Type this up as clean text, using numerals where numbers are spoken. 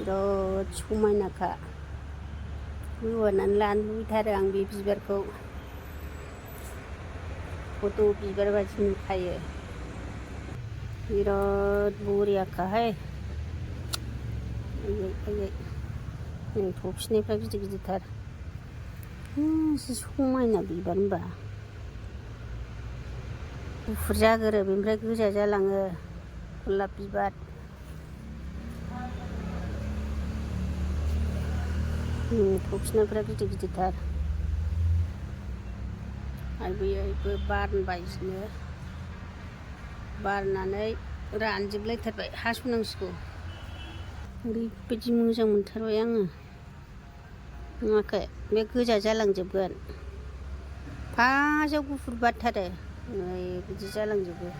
बिराद समायनाखा गोबानानै लानो लुबैथारो आं बे बिबारखौ फट' बिबार बायदि नुखायो बिराद बरियाखाहाय आयै आयै नै थफिनायफ्रा गिदिर गिदिरथार जि समायना बिबार होनबा गुफुर जागोरो बेनिफ्राय गोजा जालाङो गलाप बिबार थफिनायफ्रा गिदिर गिदिरथार आइबो बारबायनो बारनानै रानजोबलायथारबाय हास'नांसिगौ ओरैबायदि मोजां मोनथारबाय आङो नुवाखै बे गोजा जालांजोबगोन फार्स्टआव गुफुर बारथारो नै बिदि जालांजोबो